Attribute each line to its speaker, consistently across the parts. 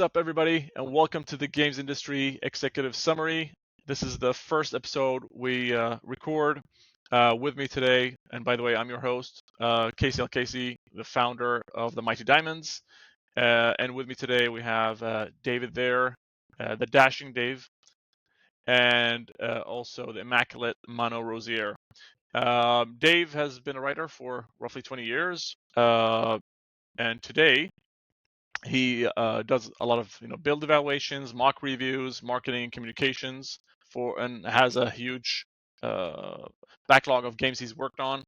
Speaker 1: What's up, everybody, and welcome to the Games Industry Executive Summary. This is the first episode we record. With me today, and by the way, I'm your host, Casey al-Kaisy, the founder of the Mighty Diamonds. And with me today, we have David there, the dashing Dave, and also the immaculate Mano Rosier. Dave has been a writer for roughly 20 years, and today he does a lot of build evaluations, mock reviews, marketing and communications and has a huge backlog of games he's worked on,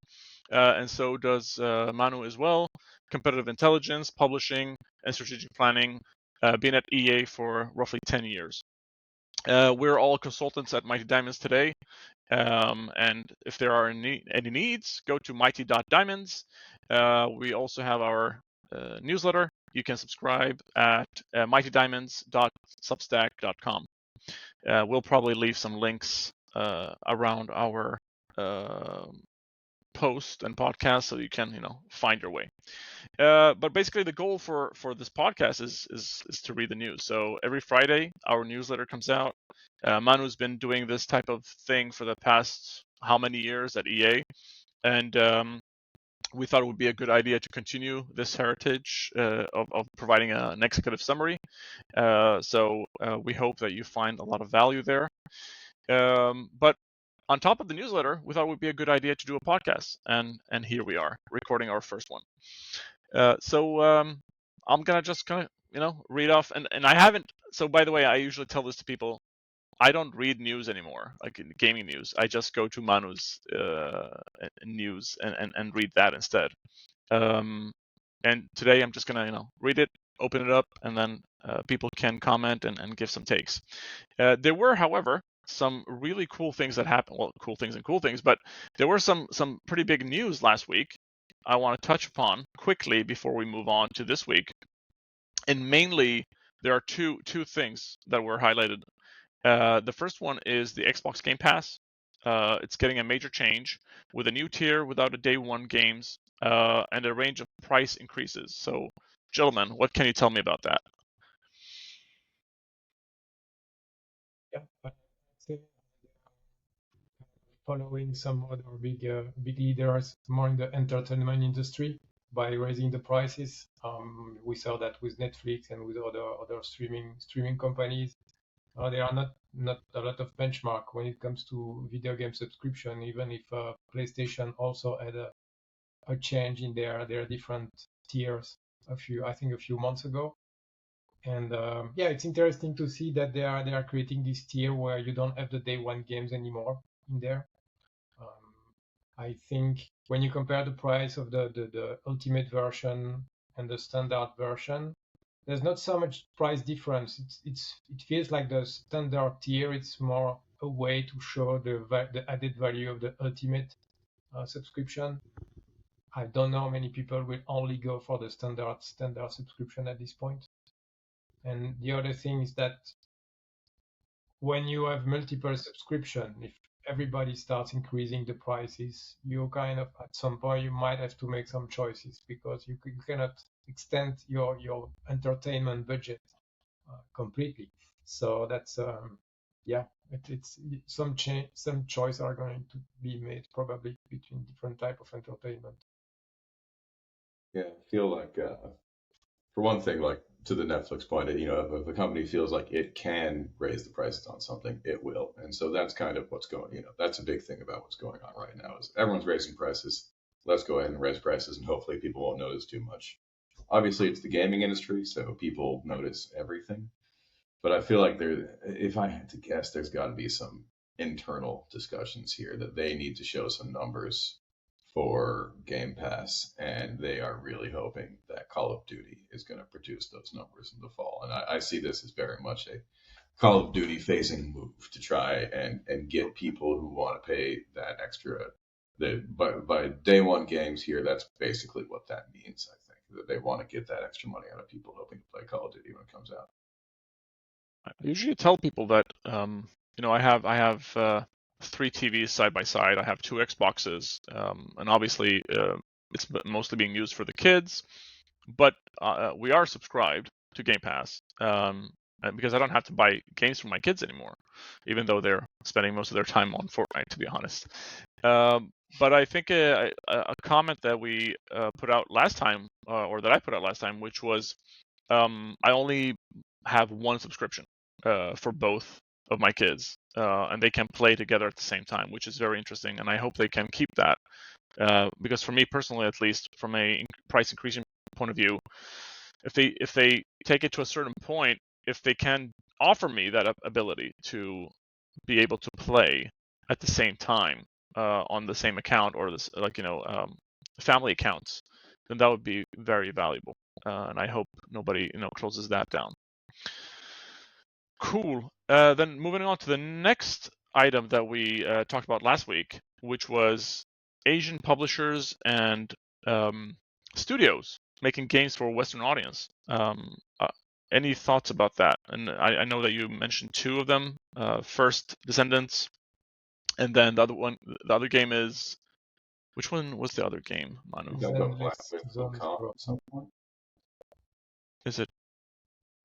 Speaker 1: and so does Manu as well. Competitive intelligence, publishing, and strategic planning. Been at EA for roughly 10 years. We're all consultants at Mighty Diamonds today, and if there are any needs, go to mighty.diamonds. We also have our newsletter. You can subscribe at mightydiamonds.substack.com. We'll probably leave some links around our post and podcast so you can find your way. But basically, the goal for this podcast is to read the news. So every Friday, our newsletter comes out. Manu's been doing this type of thing for the past how many years at EA, and we thought it would be a good idea to continue this heritage of providing an executive summary. So we hope that you find a lot of value there. But on top of the newsletter, we thought it would be a good idea to do a podcast, and here we are recording our first one. So I'm gonna just read off, and I haven't. So by the way, I usually tell this to people. I don't read news anymore, like in gaming news. I just go to Manu's news and read that instead. And today I'm just gonna read it, open it up, and then people can comment and give some takes. There were, however, some really cool things that happened. Well, cool things, but there were some pretty big news last week I want to touch upon quickly before we move on to this week. And mainly, there are two things that were highlighted. The first one is the Xbox Game Pass. It's getting a major change with a new tier without a day one games and a range of price increases. So, gentlemen, what can you tell me about that?
Speaker 2: Yeah, I'd say following some other big leaders more in the entertainment industry by raising the prices. We saw that with Netflix and with other streaming companies. There are not a lot of benchmark when it comes to video game subscription, even if PlayStation also had a change in their different tiers a few months ago. And yeah, it's interesting to see that they are creating this tier where you don't have the day one games anymore in there. I think when you compare the price of the ultimate version and the standard version, there's not so much price difference. It feels like the standard tier. It's more a way to show the added value of the ultimate subscription. I don't know how many people will only go for the standard subscription at this point. And the other thing is that when you have multiple subscription, if everybody starts increasing the prices, you kind of at some point you might have to make some choices because you cannot extend your entertainment budget completely. So that's yeah, it's some choice are going to be made probably between different type of entertainment.
Speaker 3: Yeah, I feel like for one thing, like to the Netflix point, if a company feels like it can raise the prices on something, it will. And so that's kind of what's going, that's a big thing about what's going on right now is everyone's raising prices. Let's go ahead and raise prices and hopefully people won't notice too much. Obviously, it's the gaming industry, so people notice everything. But I feel like if I had to guess, there's got to be some internal discussions here that they need to show some numbers for Game Pass, and they are really hoping that Call of Duty is going to produce those numbers in the fall. And I see this as very much a Call of Duty facing move to try and get people who want to pay that extra. By day one games here, that's basically what that means. I think that they want to get that extra money out of people hoping to play Call of Duty when it comes out.
Speaker 1: I usually tell people that I have 3 TVs side by side. I have 2 Xboxes, and obviously it's mostly being used for the kids. But we are subscribed, to Game Pass, because I don't have to buy games for my kids anymore, even though they're spending most of their time on Fortnite, to be honest. But I think a comment that we put out last time, or that I put out last time, which was I only have one subscription for both of my kids, and they can play together at the same time, which is very interesting, and I hope they can keep that. Because for me personally, at least, from a price increasing point of view, if they take it to a certain point, if they can offer me that ability to be able to play at the same time on the same account, or this, like, family accounts, then that would be very valuable. And I hope nobody closes that down. Cool. Then moving on to the next item that we talked about last week, which was Asian publishers and studios making games for a Western audience. Any thoughts about that? And I know that you mentioned two of them. First, Descendants, and then the other game is, which one was the other game, Manu?
Speaker 3: They'll go black
Speaker 2: Zenless
Speaker 3: with
Speaker 2: Zone
Speaker 3: comp
Speaker 2: Zero.
Speaker 3: at some point.
Speaker 1: Is it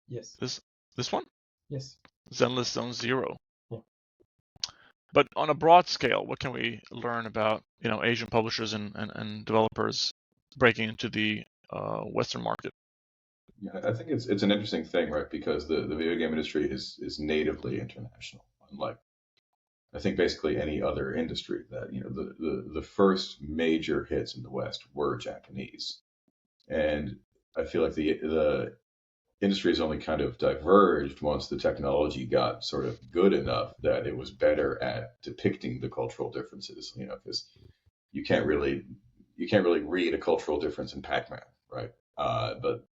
Speaker 2: Yes.
Speaker 1: this one?
Speaker 2: Yes.
Speaker 1: Zenless Zone Zero.
Speaker 2: Yeah.
Speaker 1: But on a broad scale, what can we learn about Asian publishers and developers breaking into the Western market?
Speaker 3: Yeah, I think it's an interesting thing, right? Because the video game industry is natively international, unlike I think basically any other industry. That the first major hits in the West were Japanese, and I feel like the industry has only kind of diverged once the technology got sort of good enough that it was better at depicting the cultural differences. Because you can't really read a cultural difference in Pac-Man, right? But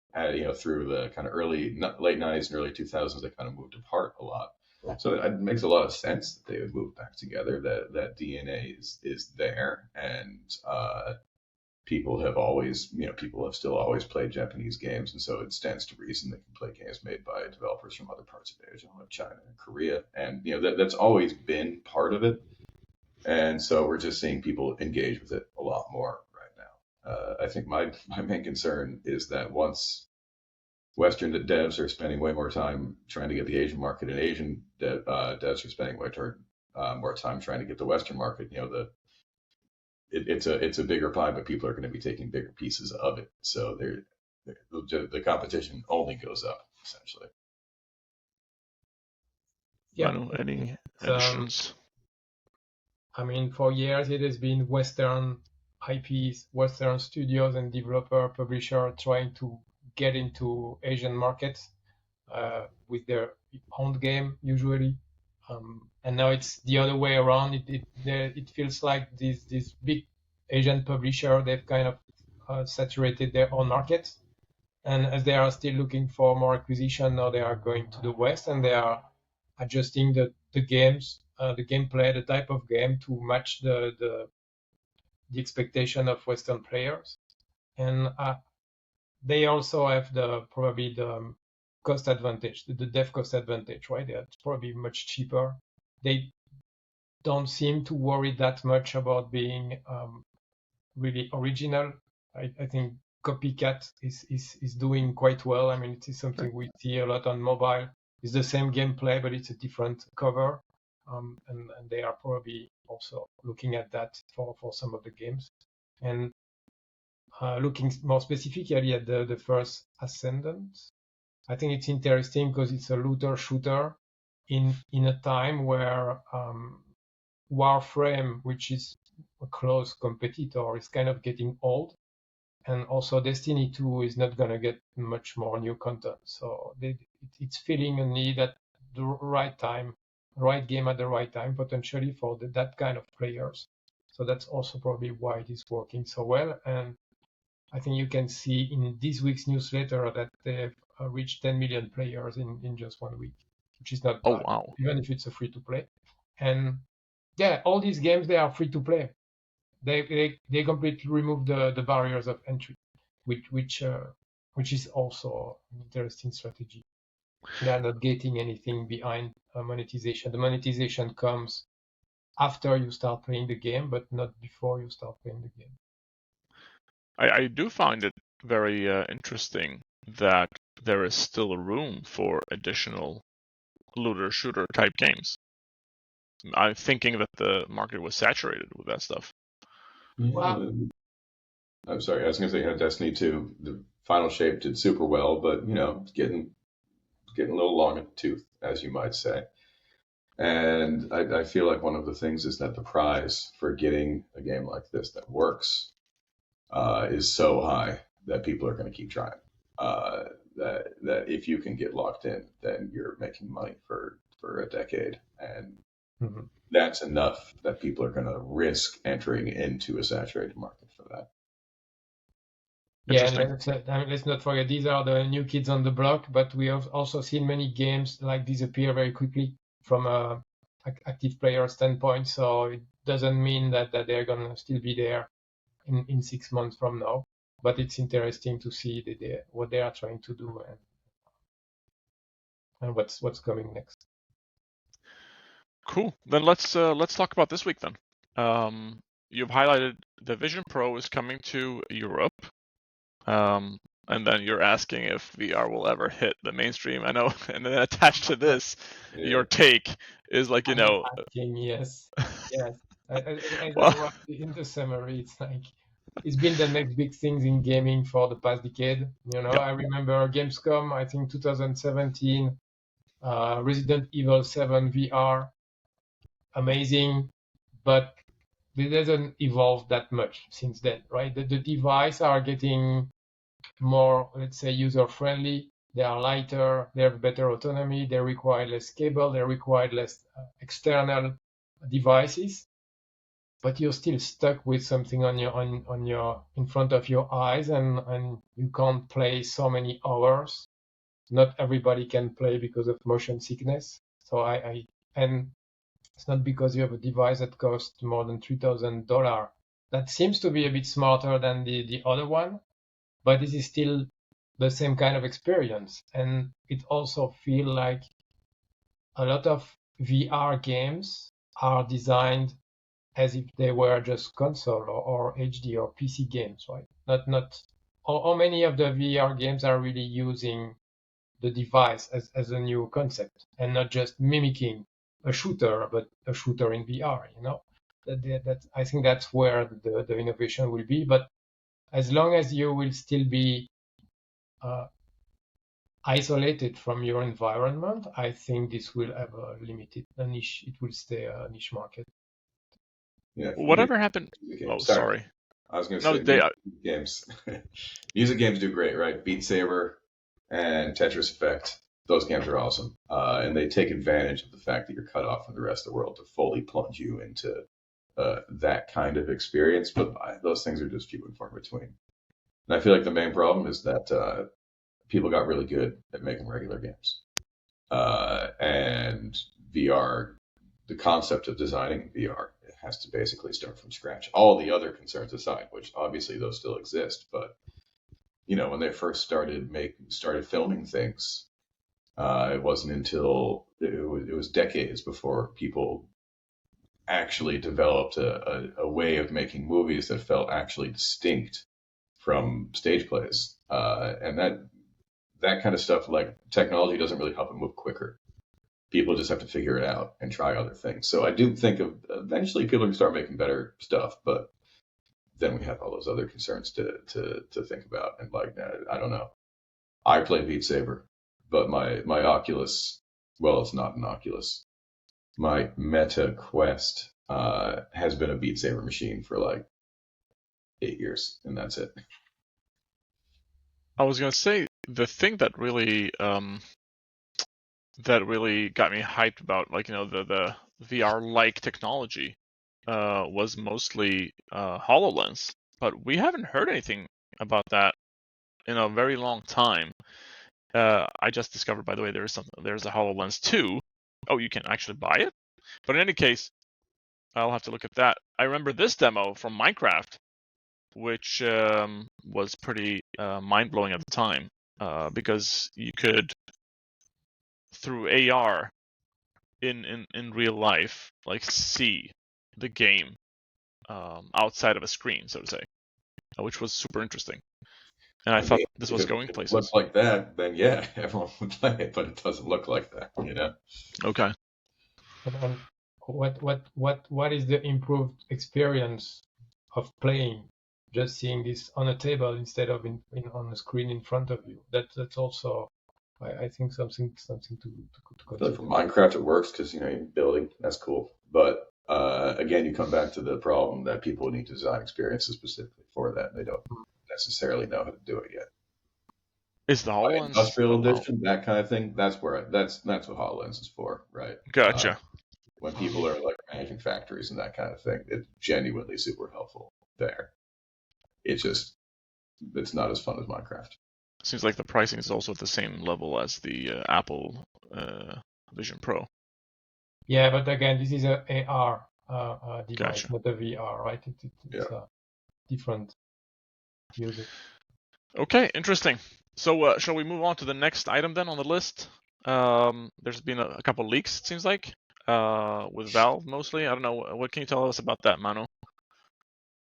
Speaker 3: through the kind of late 90s and early 2000s, they kind of moved apart a lot. So it makes a lot of sense that they would move back together. That DNA is there, and people have still always played Japanese games, and so it stands to reason they can play games made by developers from other parts of Asia, like China and Korea, and that's always been part of it. And so we're just seeing people engage with it a lot more right now. I think my main concern is that once Western devs are spending way more time trying to get the Asian market, and Asian devs are spending more time trying to get the Western market, it's a bigger pie, but people are going to be taking bigger pieces of it. So the competition only goes up, essentially.
Speaker 2: Yeah.
Speaker 1: Manu, any additions?
Speaker 2: I mean, for years it has been Western IPs, Western studios and publisher trying to get into Asian markets with their own game usually, and now it's the other way around. It feels like these big Asian publisher, they've kind of saturated their own markets, and as they are still looking for more acquisition, now they are going to the West and they are adjusting the games, the gameplay, the type of game to match the expectation of Western players. And they also have probably the cost advantage, the dev cost advantage, right? They're probably much cheaper. They don't seem to worry that much about being really original. I think Copycat is doing quite well. I mean, it is something we see a lot on mobile. It's the same gameplay, but it's a different cover. And they are probably also looking at that for some of the games. And looking more specifically at the first Ascendant, I think it's interesting because it's a looter shooter in a time where Warframe, which is a close competitor, is kind of getting old. And also Destiny 2 is not going to get much more new content. So it's filling a need at the right time, right game at the right time, potentially for that kind of players. So that's also probably why it is working so well. And I think you can see in this week's newsletter that they've reached 10 million players in just 1 week, which is not bad,
Speaker 1: wow.
Speaker 2: even if it's a free-to-play. And yeah, all these games, they are free-to-play. They completely remove the barriers of entry, which is also an interesting strategy. They are not getting anything behind monetization. The monetization comes after you start playing the game, but not before you start playing the game.
Speaker 1: I do find it very interesting that there is still room for additional looter shooter type games. I'm thinking that the market was saturated with that stuff.
Speaker 2: Wow.
Speaker 3: I'm sorry, I was going to say, Destiny 2, the final shape did super well, but it's getting a little long in the tooth, as you might say. And I feel like one of the things is that the prize for getting a game like this that works is so high that people are going to keep trying. That if you can get locked in, then you're making money for a decade, and that's enough that people are going to risk entering into a saturated market for that.
Speaker 2: Yeah, and let's not forget, these are the new kids on the block, but we have also seen many games like disappear very quickly from a active player standpoint. So it doesn't mean that they're gonna still be there in 6 months from now. But it's interesting to see what they are trying to do and what's coming next.
Speaker 1: Cool. Then let's talk about this week then. You've highlighted the Vision Pro is coming to Europe. And then you're asking if VR will ever hit the mainstream. I know, and then attached to this, your take is like,
Speaker 2: asking, yes. Well, in the summary, it's like it's been the next big things in gaming for the past decade. Yep. I remember Gamescom, I think 2017, Resident Evil 7 VR, amazing, but it doesn't evolve that much since then, right? The devices are getting more, let's say, user-friendly. They are lighter, they have better autonomy, they require less cable, they require less external devices, but you're still stuck with something in front of your eyes, and you can't play so many hours. Not everybody can play because of motion sickness. So and it's not because you have a device that costs more than $3,000. That seems to be a bit smarter than the other one, but this is still the same kind of experience. And it also feels like a lot of VR games are designed as if they were just console or HD or PC games, right? Not how many of the VR games are really using the device as a new concept and not just mimicking a shooter, but a shooter in VR, That I think that's where the innovation will be. But as long as you will still be isolated from your environment, I think this will have a niche. It will stay a niche market.
Speaker 3: Yeah.
Speaker 1: Whatever happened? Oh, sorry.
Speaker 3: I was going to say games. Music games do great, right? Beat Saber and Tetris Effect. Those games are awesome, and they take advantage of the fact that you're cut off from the rest of the world to fully plunge you into that kind of experience. But those things are just few and far between. And I feel like the main problem is that people got really good at making regular games, and VR. The concept of designing VR has to basically start from scratch. All the other concerns aside, which obviously those still exist, but when they first started filming things, it wasn't until it was decades before people actually developed a way of making movies that felt actually distinct from stage plays, and that kind of stuff, like technology, doesn't really help it move quicker. People just have to figure it out and try other things. So I do think eventually people can start making better stuff, but then we have all those other concerns to think about. And I don't know. I play Beat Saber, but my Oculus, well, it's not an Oculus. My Meta Quest has been a Beat Saber machine for like 8 years, and that's it.
Speaker 1: I was gonna say the thing that really got me hyped about, the VR-like technology, was mostly HoloLens. But we haven't heard anything about that in a very long time. I just discovered, by the way, there's a HoloLens 2. Oh, you can actually buy it? But in any case, I'll have to look at that. I remember this demo from Minecraft, which was pretty mind-blowing at the time, because you could, through AR, in real life, see the game outside of a screen, so to say, which was super interesting. And I
Speaker 3: I
Speaker 1: thought
Speaker 3: mean,
Speaker 1: this
Speaker 3: if
Speaker 1: was
Speaker 3: it,
Speaker 1: going
Speaker 3: if it
Speaker 1: places.
Speaker 3: looked like that, then yeah, everyone would play it, but it doesn't look like that, you know?
Speaker 1: Okay.
Speaker 2: And what is the improved experience of playing? Just seeing this on a table instead of on a screen in front of you. That's also, I think, something to
Speaker 3: I feel like for
Speaker 2: consider.
Speaker 3: Minecraft it works because, you know, you're building, that's cool. But again, you come back to the problem that people need to design experiences specifically for that. They don't necessarily know how to do it yet.
Speaker 1: Is the HoloLens?
Speaker 3: Industrial
Speaker 1: Oh,
Speaker 3: edition, that kind of thing, that's where that's what HoloLens is for, right?
Speaker 1: gotcha.
Speaker 3: When people are like managing factories and that kind of thing, it's genuinely super helpful there. It's just, it's not as fun as Minecraft.
Speaker 1: Seems like the pricing is also at the same level as the Apple Vision Pro.
Speaker 2: Yeah, but again, this is a AR device,
Speaker 1: Gotcha.
Speaker 2: not a VR, right? It's
Speaker 3: Yeah.
Speaker 2: a different user.
Speaker 1: Okay, interesting. So shall we move on to the next item then on the list? There's been a couple leaks, it seems like, with Valve mostly. I don't know. What can you tell us about that, Manu?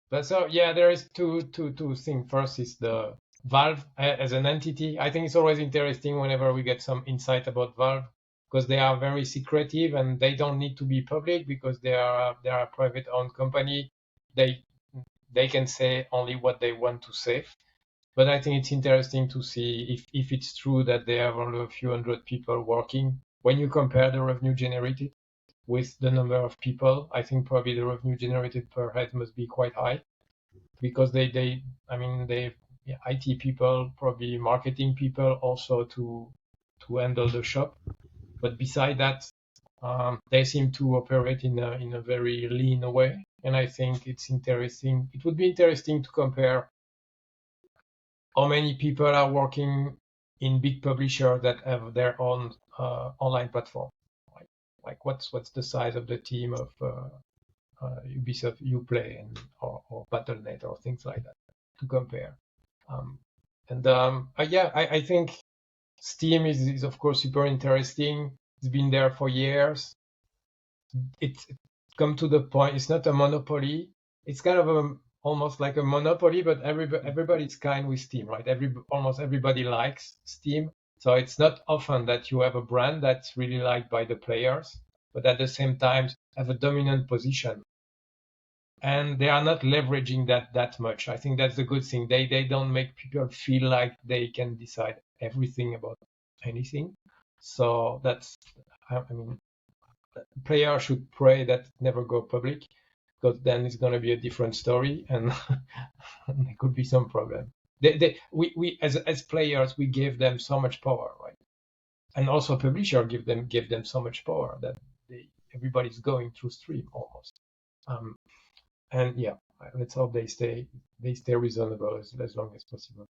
Speaker 2: But so yeah, there is two things. First is the Valve as an entity. I think it's always interesting whenever we get some insight about Valve because they are very secretive and they don't need to be public because they are a private owned company. They can say only what they want to say. But I think it's interesting to see if it's true that they have only a few hundred people working. When you compare the revenue generated with the number of people, I think probably the revenue generated per head must be quite high because they IT people, probably marketing people also to handle the shop. But beside that, they seem to operate in a very lean way. And I think it's interesting. It would be interesting to compare how many people are working in big publishers that have their own online platform. Like what's the size of the team of Ubisoft Uplay or Battle.net or things like that to compare. I think Steam is of course super interesting. It's been there for years. It's come to the point. It's not a monopoly. It's kind of almost like a monopoly, but everybody's kind with Steam, right? Almost everybody likes Steam. So it's not often that you have a brand that's really liked by the players, but at the same time have a dominant position. And they are not leveraging that much. I think that's a good thing. They don't make people feel like they can decide everything about anything. So I mean, players should pray that it never go public, because then it's going to be a different story and there could be some problem. We as players, we gave them so much power, right? And also publisher gave them so much power that everybody's going through stream almost. And yeah, let's hope they stay reasonable as long as possible.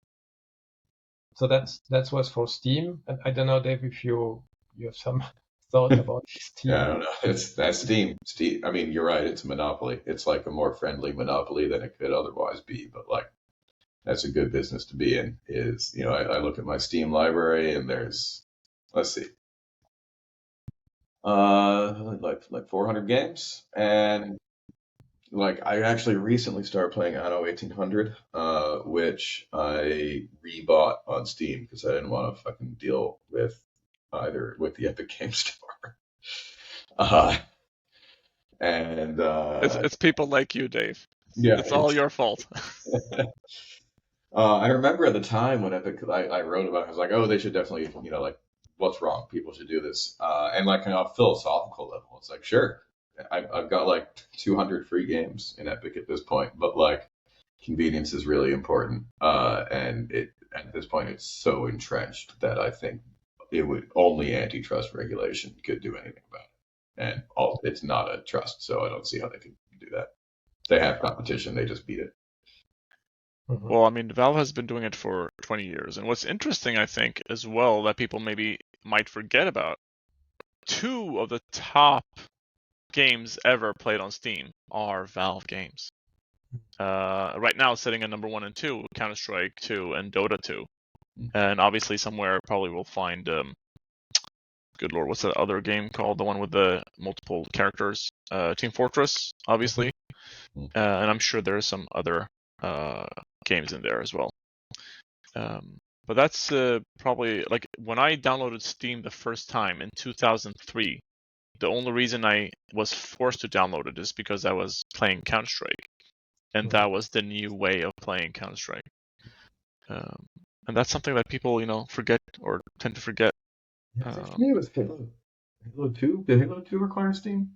Speaker 2: So that's what's for Steam. And I don't know, Dave, if you have some thought about Steam.
Speaker 3: Yeah, I don't know. That's Steam. Steam. I mean, you're right. It's a monopoly. It's like a more friendly monopoly than it could otherwise be. But like, that's a good business to be in. Is, you know, I look at my Steam library and there's, let's see, like 400 games, and like I actually recently started playing Anno 1800, which I rebought on Steam because I didn't want to fucking deal with the Epic Game Store. Uh, and
Speaker 1: It's people like you, Dave.
Speaker 3: yeah,
Speaker 1: It's all your fault.
Speaker 3: I remember at the time when Epic, I wrote about it, I was like, oh, they should definitely, you know, like, what's wrong? People should do this. And like on a philosophical level, it's like, sure, I've got like 200 free games in Epic at this point, but like convenience is really important. And at this point, it's so entrenched that I think it would only antitrust regulation could do anything about it. And it's not a trust, so I don't see how they could do that. They have competition, they just beat it.
Speaker 2: Mhm.
Speaker 1: Well, I mean, Valve has been doing it for 20 years. And what's interesting, I think, as well, that people maybe might forget about, 2 of the top games ever played on Steam are Valve games. Right now, sitting at number 1 and 2, Counter-Strike 2 and Dota 2. And obviously somewhere probably we'll find, good lord, what's that other game called? The one with the multiple characters? Team Fortress, obviously. And I'm sure there's some other games in there as well. But that's probably like when I downloaded Steam the first time in 2003. The only reason I was forced to download it is because I was playing Counter-Strike, and that was the new way of playing Counter-Strike. And that's something that people, forget or tend to forget.
Speaker 3: For me, it was Halo. Halo 2? Did Halo 2 require Steam?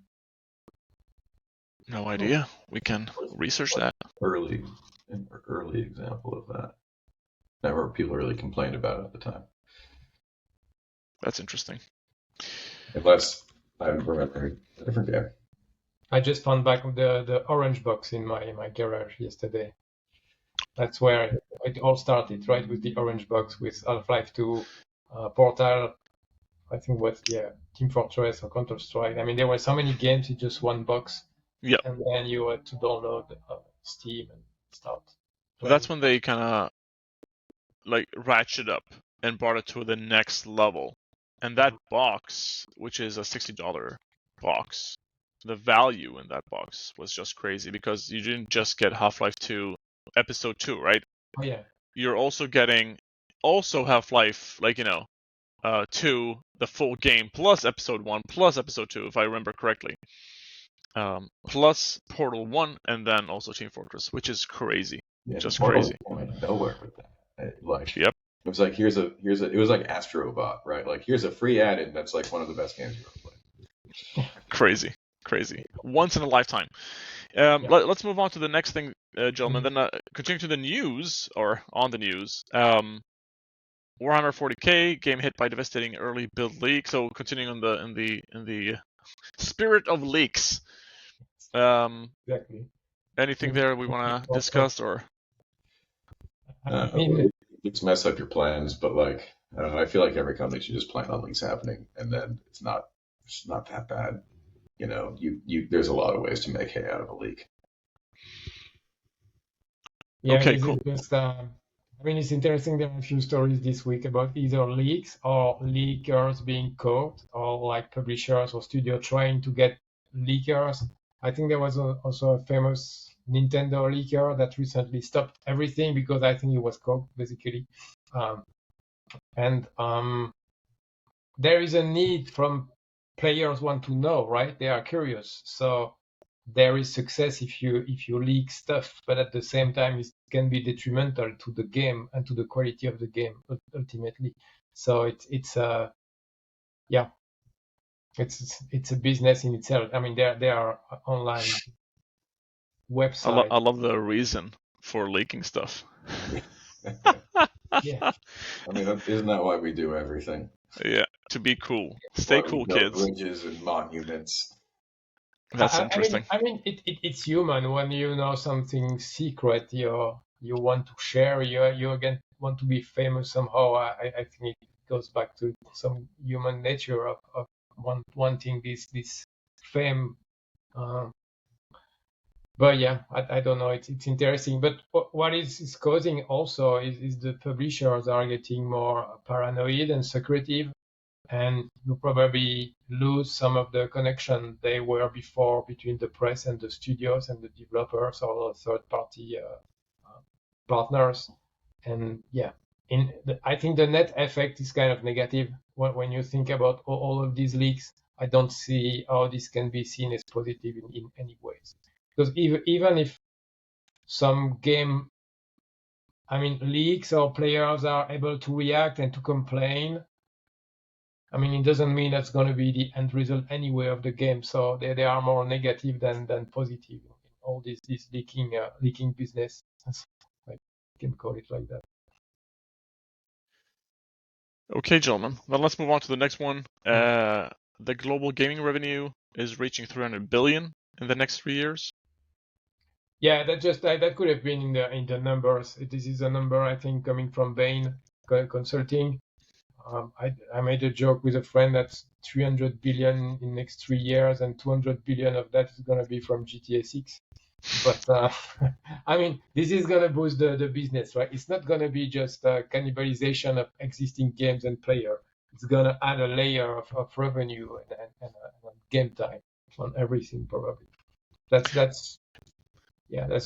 Speaker 1: No idea. We can research that.
Speaker 3: An early example of that. Never people really complained about it at the time.
Speaker 1: That's interesting.
Speaker 3: Unless I'm remembering a different game.
Speaker 2: I just found back the orange box in my garage yesterday. That's where it all started, right? With the orange box with Half-Life 2, Portal, I think Team Fortress or Counter-Strike. I mean, there were so many games in just one box.
Speaker 1: Yeah.
Speaker 2: And then you had to download Steam and start.
Speaker 1: That's when they kind of like ratchet up and brought it to the next level. And that box, which is a $60 box, the value in that box was just crazy because you didn't just get Half-Life 2 Episode 2, right?
Speaker 2: Oh, yeah.
Speaker 1: You're also getting Half-Life, 2, the full game, plus Episode 1, plus Episode 2, if I remember correctly. Plus Portal 1, and then also Team Fortress, which is crazy.
Speaker 3: Yeah,
Speaker 1: just
Speaker 3: Portal
Speaker 1: crazy.
Speaker 3: Went nowhere with that.
Speaker 1: Yep.
Speaker 3: It was like it was like Astrobot, right? Like here's a free add-in that's like one of the best games you ever played.
Speaker 1: Crazy. Once in a lifetime. Let's move on to the next thing, gentlemen. Then continue to the news, or on the news. Warhammer 40K game hit by devastating early build leak. So continuing in the spirit of leaks.
Speaker 2: Exactly.
Speaker 1: Anything there we want to discuss, or?
Speaker 3: Leaks mess up your plans, but I don't know, I feel like every company should just plan on leaks happening, and then it's not that bad. There's a lot of ways to make hay out of a leak.
Speaker 2: Yeah,
Speaker 1: okay, cool.
Speaker 2: It's interesting. There are a few stories this week about either leaks or leakers being caught, or like publishers or studio trying to get leakers. I think there was also a famous Nintendo leaker that recently stopped everything because I think he was caught, basically. There is a need from players want to know, right? They are curious. So there is success if you leak stuff, but at the same time, it can be detrimental to the game and to the quality of the game ultimately. So it's a business in itself. I mean, there are online websites.
Speaker 1: I love the reason for leaking stuff.
Speaker 2: Yeah.
Speaker 3: I mean, isn't that why we do everything?
Speaker 1: Yeah, to be cool. Stay cool, kids.
Speaker 3: Bridges and monuments.
Speaker 1: That's interesting.
Speaker 2: It's human. When you know something secret, you want to share. You again want to be famous somehow. I think it goes back to some human nature of wanting this fame. But yeah, I don't know. It's interesting. But what is causing also is the publishers are getting more paranoid and secretive, and you probably lose some of the connection they were before between the press and the studios and the developers or third-party partners. And yeah, I think the net effect is kind of negative when you think about all of these leaks. I don't see how this can be seen as positive in any ways. Because even if some game, leaks or players are able to react and to complain, it doesn't mean that's going to be the end result anyway of the game. So they are more negative than positive in all this leaking business. I can call it like that.
Speaker 1: Okay, gentlemen. Then let's move on to the next one. The global gaming revenue is reaching 300 billion in the next 3 years.
Speaker 2: Yeah, that could have been in the numbers. This is a number I think coming from Bain Consulting. I made a joke with a friend that's 300 billion in next 3 years, and 200 billion of that is going to be from GTA 6. But this is going to boost the business, right? It's not going to be just cannibalization of existing games and player. It's going to add a layer of revenue and game time on everything probably. That's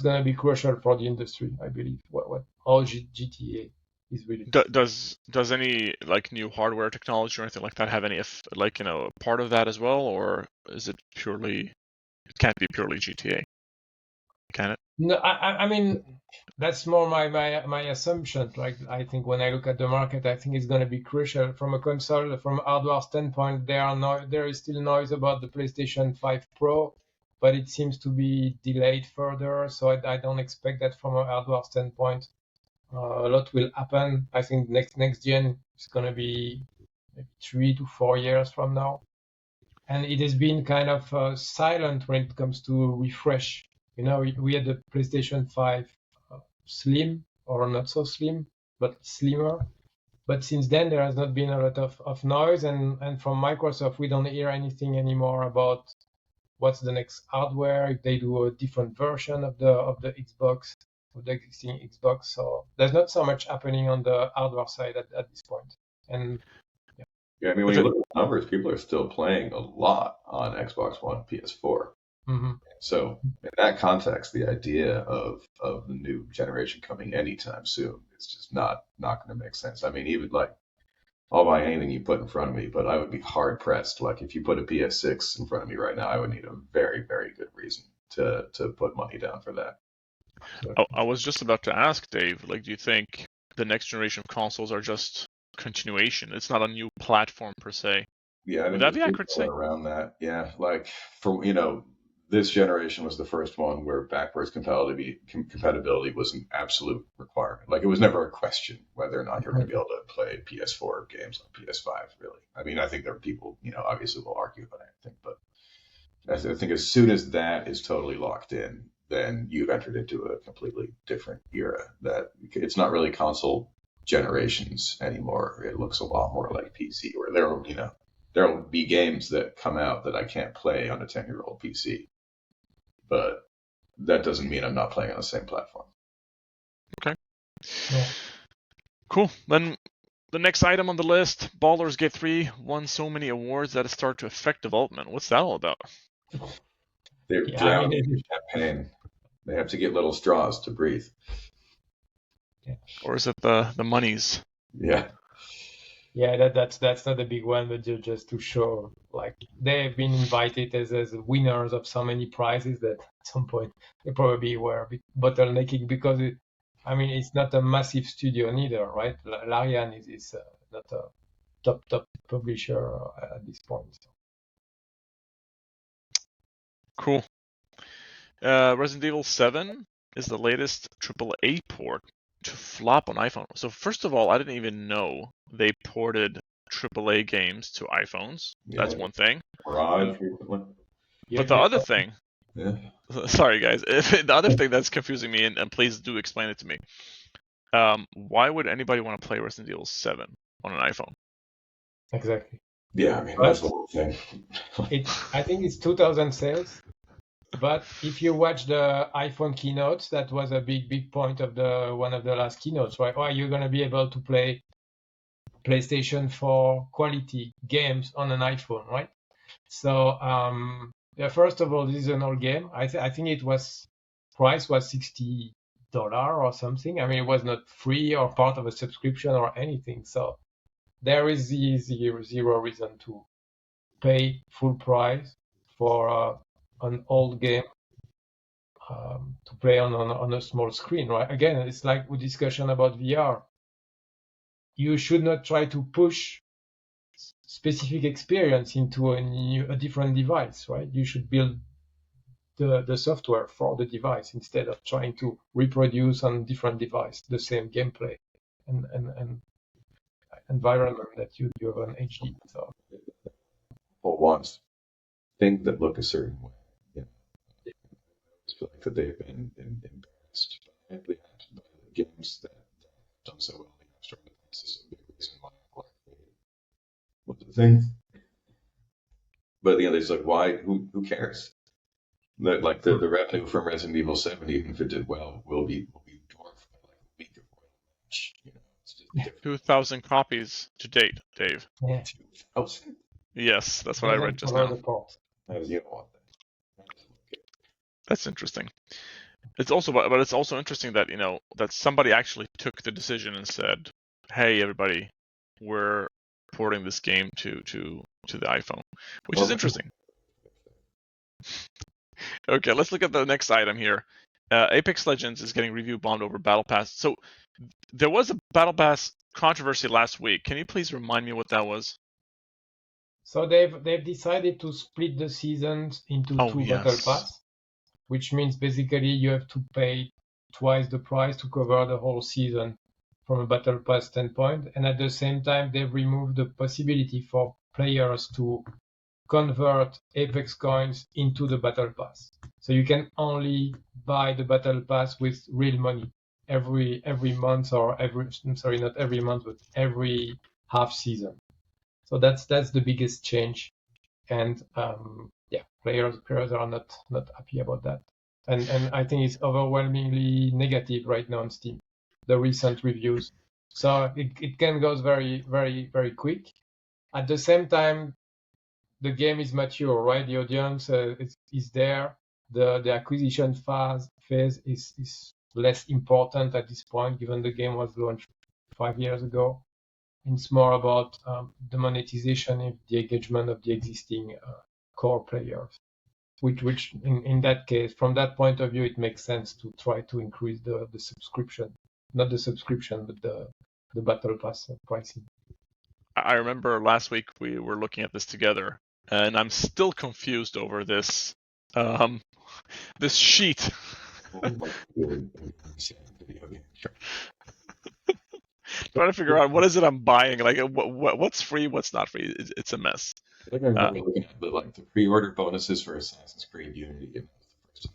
Speaker 2: going to be crucial for the industry, I believe. All GTA is really
Speaker 1: Does any like new hardware technology or anything like that have any part of that as well, or is it purely? It can't be purely GTA, can it?
Speaker 2: No, I mean that's more my assumption. Like I think when I look at the market, I think it's going to be crucial from a console, from a hardware standpoint. There is still noise about the PlayStation 5 Pro, but it seems to be delayed further. So I don't expect that from a hardware standpoint. A lot will happen. I think next gen is going to be maybe 3 to 4 years from now, and it has been kind of silent when it comes to refresh. We had the PlayStation 5 Slim, or not so slim, but slimmer. But since then, there has not been a lot of noise, and from Microsoft, we don't hear anything anymore about what's the next hardware, if they do a different version of the Xbox, of the existing Xbox. So there's not so much happening on the hardware side at this point. And
Speaker 3: Yeah, I mean, when you look at the numbers, people are still playing a lot on Xbox One, PS4.
Speaker 2: mm-hmm.
Speaker 3: So in that context, the idea of the new generation coming anytime soon is just not going to make sense. I mean, even like I'll buy anything you put in front of me, but I would be hard pressed. Like if you put a PS6 in front of me right now, I would need a very, very good reason to put money down for that.
Speaker 1: So. I was just about to ask Dave, like, do you think the next generation of consoles are just continuation? It's not a new platform per se.
Speaker 3: Yeah,
Speaker 1: would that be accurate to say?
Speaker 3: Around that, yeah. Like for this generation was the first one where backwards compatibility was an absolute requirement. Like it was never a question whether or not you're going to be able to play PS4 games on PS5. Really, I mean, I think there are people, obviously will argue about anything, but I think as soon as that is totally locked in, then you've entered into a completely different era. That it's not really console generations anymore. It looks a lot more like PC, where there will be games that come out that I can't play on a 10-year-old PC. But that doesn't mean I'm not playing on the same platform.
Speaker 1: Okay. Yeah. Cool. Then the next item on the list, Baldur's Gate 3 won so many awards that it started to affect development. What's that all about?
Speaker 3: They're drowning in champagne. They have to get little straws to breathe.
Speaker 2: Yeah.
Speaker 1: Or is it the monies?
Speaker 3: Yeah.
Speaker 2: Yeah, that's not a big one, but just to show, like, they've been invited as winners of so many prizes that at some point they probably were a bit bottlenecking because it's not a massive studio neither, right? Larian is not a top publisher at this point. So.
Speaker 1: Cool. Resident Evil 7 is the latest AAA port to flop on iPhone. So first of all, I didn't even know they ported AAA games to iPhones. Yeah. That's one thing.
Speaker 3: But
Speaker 1: the other thing,
Speaker 3: yeah.
Speaker 1: Sorry guys, the other thing that's confusing me, and please do explain it to me. Why would anybody want to play Resident Evil 7 on an iPhone?
Speaker 2: Exactly.
Speaker 3: Yeah, that's the whole thing.
Speaker 2: I think it's 2,000 sales. But if you watch the iPhone keynotes, that was a big point of one of the last keynotes, right? Oh, you're going to be able to play PlayStation 4 quality games on an iPhone, right? So, first of all, this is an old game. I think price was $60 or something. I mean, it was not free or part of a subscription or anything. So there is zero reason to pay full price for an old game to play on a small screen, right? Again, it's like with discussion about VR. You should not try to push specific experience into a different device, right? You should build the software for the device instead of trying to reproduce on different device the same gameplay and environment that you have on HD. So,
Speaker 3: people want things that look a certain way. I feel like that they've been embarrassed by the games that have done so well. This is a big reason why I what the thing. But it's like, why? Who cares? That like the revenue from Resident Evil 7, even if it did well, will be dwarfed by like a week of launch. It's just
Speaker 1: 2,000 copies to date, Dave.
Speaker 2: Yeah.
Speaker 3: 2,000?
Speaker 1: Yes, that's what I read just now.
Speaker 3: How do you want that?
Speaker 1: That's interesting. It's also, but it's also interesting that that somebody actually took the decision and said, "Hey, everybody, we're porting this game to the iPhone," which is interesting. Okay, let's look at the next item here. Apex Legends is getting review bombed over Battle Pass. So there was a Battle Pass controversy last week. Can you please remind me what that was?
Speaker 2: So they've decided to split the seasons into two Battle Pass, which means basically you have to pay twice the price to cover the whole season from a Battle Pass standpoint. And at the same time, they've removed the possibility for players to convert Apex coins into the Battle Pass. So you can only buy the Battle Pass with real money every month, or not every month, but every half season. So that's the biggest change, and players are not happy about that, and I think it's overwhelmingly negative right now on Steam, the recent reviews. So it can go very, very, very quick. At the same time, the game is mature, right? The audience is there. The acquisition phase is less important at this point, given the game was launched 5 years ago. It's more about the monetization and the engagement of the existing core players, which in that case, from that point of view, it makes sense to try to increase the subscription, not the subscription, but the Battle Pass pricing.
Speaker 1: I remember last week we were looking at this together, and I'm still confused over this this sheet. Trying to figure out what is it I'm buying, like what's free, what's not free. It's a mess.
Speaker 3: I think I remember looking at the pre-order bonuses for Assassin's Creed Unity. It was the first time.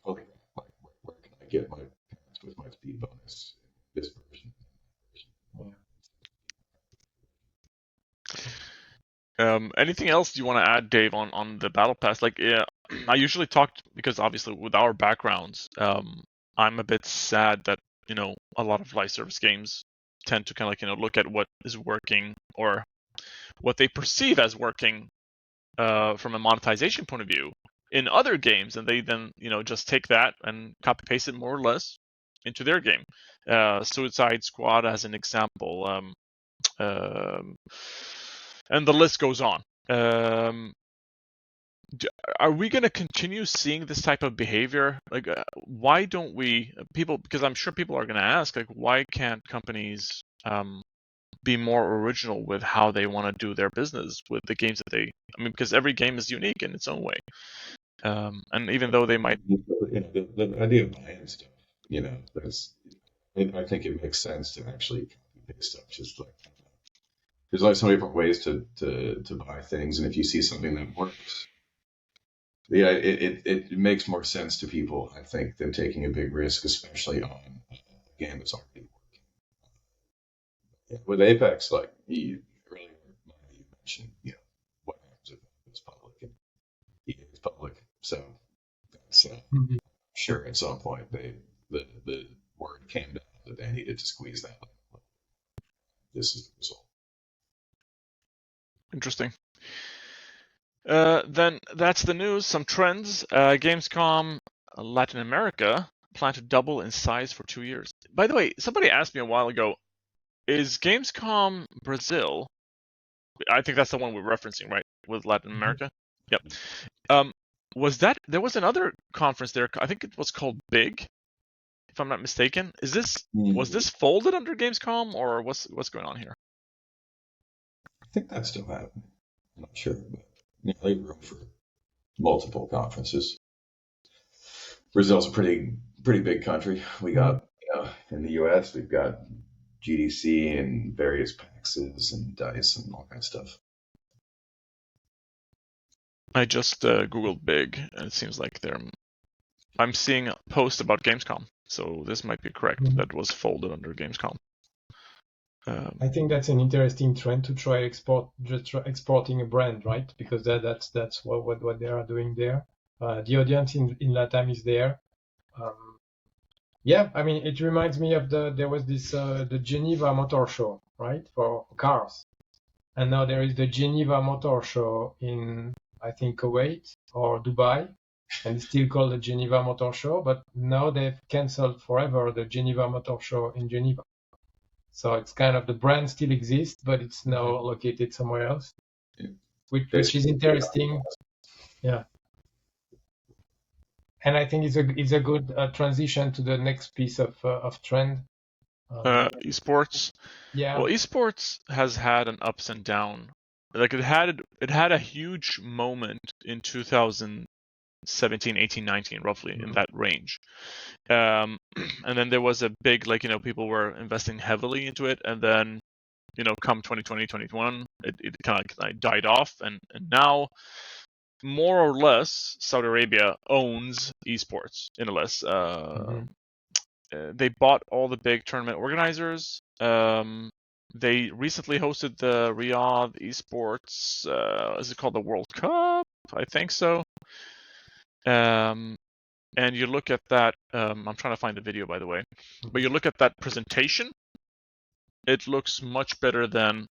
Speaker 3: Okay, where can I get my pants with my speed bonus? This version.
Speaker 1: Anything else you want to add, Dave, on the Battle Pass? Like, yeah, I usually talk because obviously with our backgrounds, I'm a bit sad that a lot of live service games tend to kind of look at what is working or what they perceive as working from a monetization point of view in other games, and they then just take that and copy paste it more or less into their game. Suicide Squad as an example, and the list goes on. Are we going to continue seeing this type of behavior? Like, why don't we because I'm sure people are going to ask, like, why can't companies be more original with how they want to do their business with the games that because every game is unique in its own way. And even though they might,
Speaker 3: the idea of buying stuff, I think it makes sense to actually copy paste stuff. Just like there's like so many different ways to buy things, and if you see something that works, yeah, it makes more sense to people, I think, than taking a big risk, especially on a game that's already working. Yeah, with Apex, like you mentioned, what happens if it's public and it's public. So that's sure at some point the word came down that they needed to squeeze that. This is the result.
Speaker 1: Interesting. Then that's the news. Some trends. Gamescom Latin America plan to double in size for 2 years. By the way, somebody asked me a while ago, is Gamescom Brazil? I think that's the one we're referencing, right? With Latin America. Yep. There was another conference there? I think it was called Big, if I'm not mistaken. Was this folded under Gamescom, or what's going on here?
Speaker 3: I think that's still happening. I'm not sure, but they have room for multiple conferences. Brazil's a pretty big country. We got in the U.S. we've got GDC and various PAXs and DICE and all that stuff.
Speaker 1: I just Googled Big, and it seems like I'm seeing a post about Gamescom, so this might be correct. That was folded under Gamescom.
Speaker 2: I think that's an interesting trend to try exporting a brand, right? Because that's what they are doing there. The audience in LATAM is there. Yeah, I mean, it reminds me of there was this the Geneva Motor Show, right, for cars, and now there is the Geneva Motor Show in, I think, Kuwait or Dubai, and it's still called the Geneva Motor Show, but now they've canceled forever the Geneva Motor Show in Geneva. So it's kind of the brand still exists, but it's now located somewhere else, which is interesting. Yeah. And I think it's a good transition to the next piece of trend.
Speaker 1: Esports.
Speaker 2: Yeah.
Speaker 1: Well, esports has had an ups and down. Like it had a huge moment in 2017, 18, 19, roughly in that range. And then there was a big, like, people were investing heavily into it, and then, come 2020, 2021, it kind of died off, and now, more or less, Saudi Arabia owns esports, in a less. They bought all the big tournament organizers. They recently hosted the Riyadh Esports. Is it called the World Cup? I think so. And you look at that. I'm trying to find the video, by the way. But you look at that presentation. It looks much better than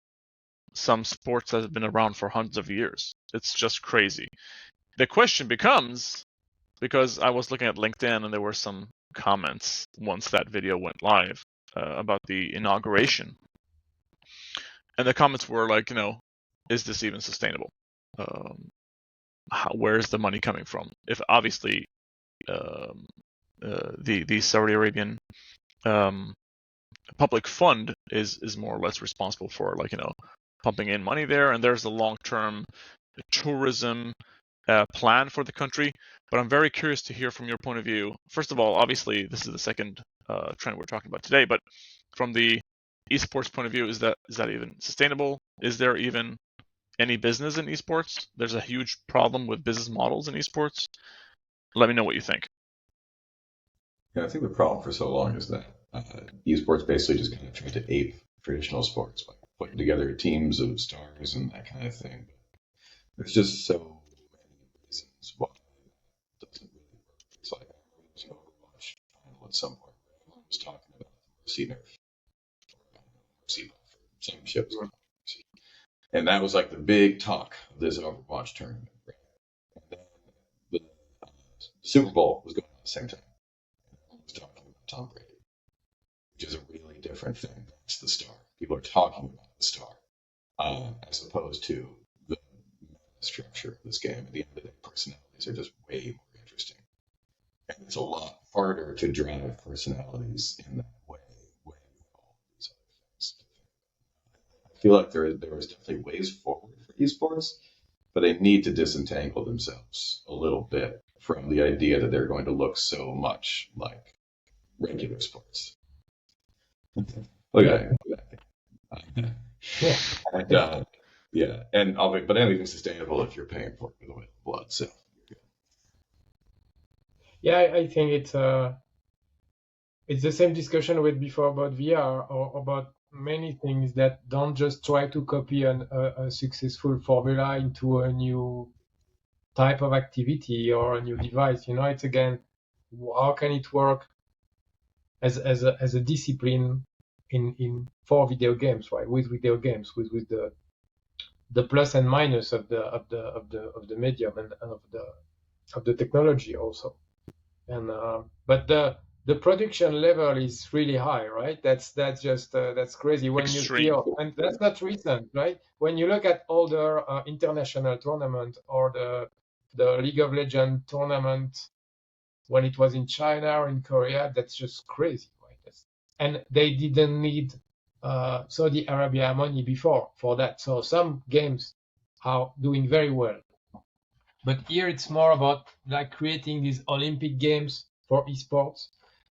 Speaker 1: some sports that have been around for hundreds of years. It's just crazy. The question becomes, because I was looking at LinkedIn and there were some comments once that video went live about the inauguration, and the comments were like, is this even sustainable? Where's the money coming from? If obviously the Saudi Arabian public fund is more or less responsible for, like, pumping in money there, and there's a long-term tourism plan for the country. But I'm very curious to hear from your point of view. First of all, obviously, this is the second trend we're talking about today, but from the esports point of view, is that even sustainable? Is there even any business in esports? There's a huge problem with business models in esports. Let me know what you think.
Speaker 3: Yeah, I think the problem for so long is that esports basically just kind of tried to ape traditional sports by putting together teams of stars and that kind of thing. There's just so many reasons why it doesn't really work. It's like Overwatch final at some point. Everyone was talking about the Mercy nerf, Mercy buff, some ships. And that was like the big talk of this Overwatch tournament. Right? And then the Super Bowl was going on at the same time. Everyone was talking about Tom Brady, which is a really different thing. That's the star. People are talking about the star, as opposed to the structure of this game. At the end of the day, personalities are just way more interesting. And it's a lot harder to drive personalities in that way when all these other things. I feel like there is definitely ways forward for esports, but they need to disentangle themselves a little bit from the idea that they're going to look so much like regular sports. Okay. Yeah, and but anything sustainable if you're paying for it with oil blood. So.
Speaker 2: Yeah, I think it's the same discussion we had before about VR or about many things that don't just try to copy a successful formula into a new type of activity or a new device. It's again, how can it work as a discipline in for video games, right? With video games, with the plus and minus of the medium and of the technology also. And but the production level is really high, right? That's crazy when
Speaker 1: Extreme.
Speaker 2: you see, and that's not recent, right? When you look at older international tournament or the League of Legends tournament when it was in China or in Korea, that's just crazy, right? And they didn't need Saudi Arabia money before for that. So some games are doing very well. But here it's more about like creating these Olympic Games for esports.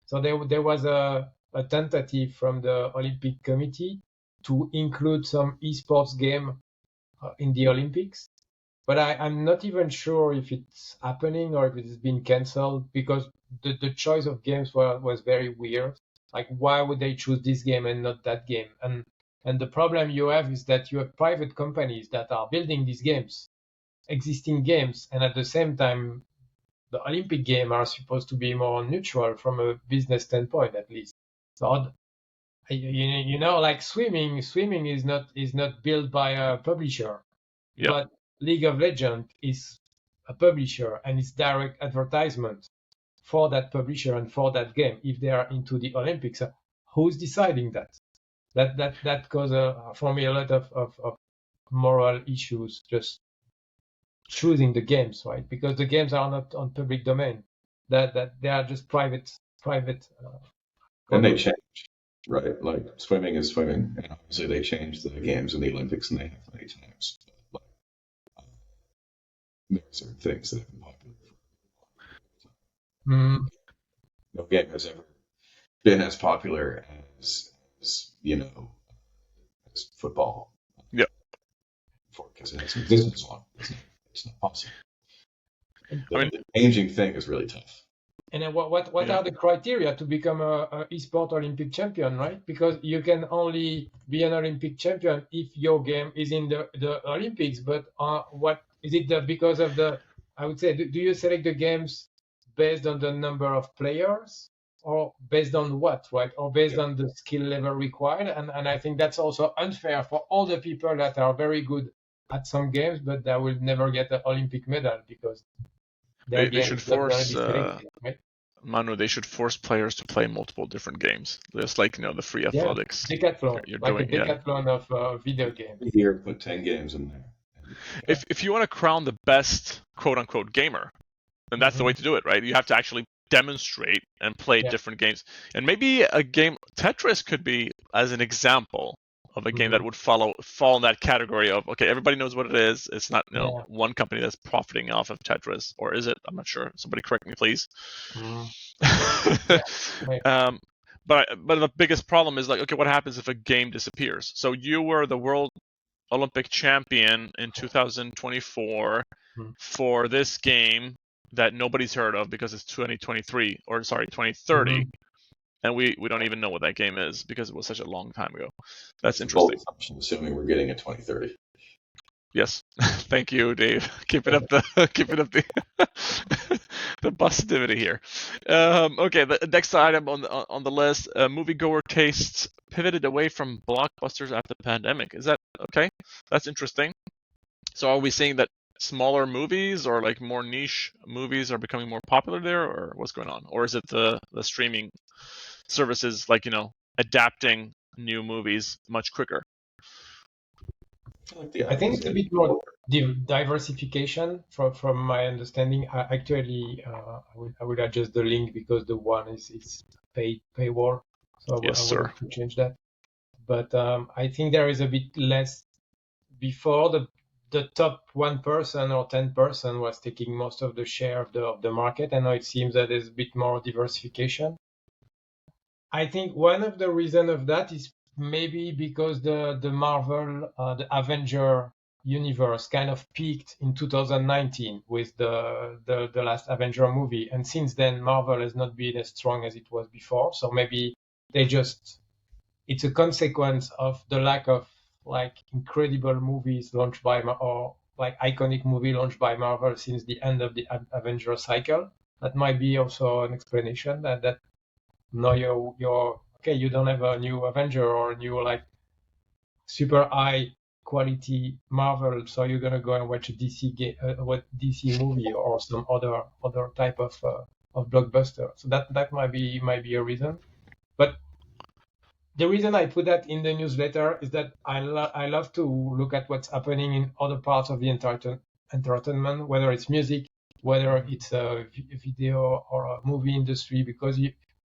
Speaker 2: So there was a tentative from the Olympic Committee to include some esports game in the Olympics. But I'm not even sure if it's happening or if it's been cancelled, because the choice of games was very weird. Like, why would they choose this game and not that game? And the problem you have is that you have private companies that are building these games, existing games, and at the same time, the Olympic Games are supposed to be more neutral from a business standpoint, at least. So, like swimming is not built by a publisher,
Speaker 1: Yeah.
Speaker 2: but League of Legends is a publisher and it's direct advertisement for that publisher and for that game if they are into the Olympics. Who's deciding that? That causes for me a lot of moral issues just choosing the games, right? Because the games are not on public domain. That they are just private.
Speaker 3: And they change, right? Like swimming is swimming, and obviously they change the games in the Olympics, and they have many times. But there are certain things that have been popular. No game has ever been as popular as as football.
Speaker 1: Yeah.
Speaker 3: Because it hasn't existed as long. It's not possible. The changing thing is really tough.
Speaker 2: And then what are the criteria to become a esport Olympic champion, right? Because you can only be an Olympic champion if your game is in the Olympics. But what is it because of the? I would say, do you select the games based on the number of players, or based on what, right? Or based on the skill level required? And I think that's also unfair for all the people that are very good at some games, but that will never get an Olympic medal because
Speaker 1: they should force right? Manu, they should force players to play multiple different games, just like the free athletics.
Speaker 2: Decathlon, you're like doing, a decathlon of video games.
Speaker 3: Here, put 10 games in there.
Speaker 1: If you want to crown the best quote unquote gamer, then that's the way to do it, right? You have to actually demonstrate and play different games, and maybe a game Tetris could be as an example of a game that would fall in that category of, okay, everybody knows what it is. It's not one company that's profiting off of Tetris, or is it? I'm not sure. Somebody correct me, please. But the biggest problem is like, okay, what happens if a game disappears? So you were the world Olympic champion in 2024 for this game that nobody's heard of because it's 2030. And we don't even know what that game is because it was such a long time ago. That's interesting.
Speaker 3: Assuming we're getting a 2030.
Speaker 1: Yes, thank you, Dave. Keeping up the the positivity here. Okay, the next item on the list: moviegoer tastes pivoted away from blockbusters after the pandemic. Is that okay? That's interesting. So are we seeing that smaller movies or like more niche movies are becoming more popular there, or what's going on? Or is it the streaming services like adapting new movies much quicker?
Speaker 2: I think it's a bit more diversification from my understanding. Actually, I will adjust the link because the one is paywall, so I will change that. But I think there is a bit less. Before the top 1% or 10% was taking most of the share of the market, and now it seems that there's a bit more diversification. I think one of the reasons of that is maybe because the Marvel, the Avenger universe kind of peaked in 2019 with the last Avenger movie. And since then, Marvel has not been as strong as it was before. So maybe it's a consequence of the lack of like incredible movies launched by, or like iconic movie launched by Marvel since the end of the Avenger cycle. That might be also an explanation that no, you're okay. You don't have a new Avenger or a new like super high quality Marvel, so you're gonna go and watch a DC DC movie or some other type of blockbuster. So that might be a reason. But the reason I put that in the newsletter is that I love to look at what's happening in other parts of the entertainment, whether it's music, whether it's a video or a movie industry, because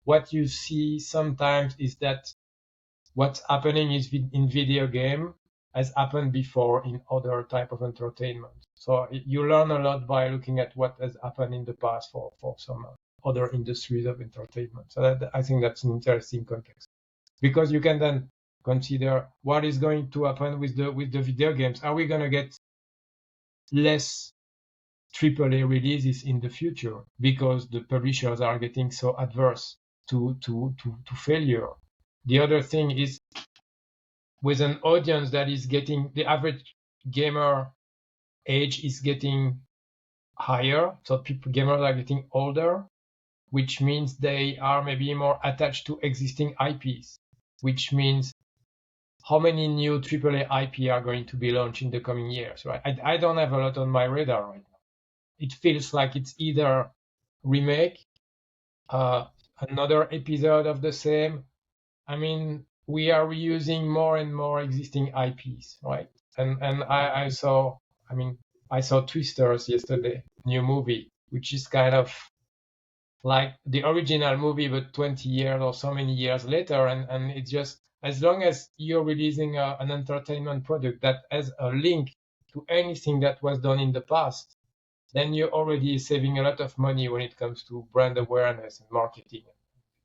Speaker 2: what you see sometimes is that what's happening in video game has happened before in other type of entertainment. So you learn a lot by looking at what has happened in the past for some other industries of entertainment. So I think that's an interesting context, because you can then consider what is going to happen with the video games. Are we going to get less AAA releases in the future because the publishers are getting so adverse to failure? The other thing is, with an audience that is getting, the average gamer age is getting higher, so gamers are getting older, which means they are maybe more attached to existing IPs, which means how many new AAA IP are going to be launched in the coming years, right? I don't have a lot on my radar right now. it feels like it's either remake, another episode of the same. I mean, we are reusing more and more existing IPs, right? And I saw, I mean, I saw Twisters yesterday, new movie, which is kind of like the original movie, but 20 years or so many years later. And it's just, as long as you're releasing an entertainment product that has a link to anything that was done in the past, then you're already saving a lot of money when it comes to brand awareness and marketing,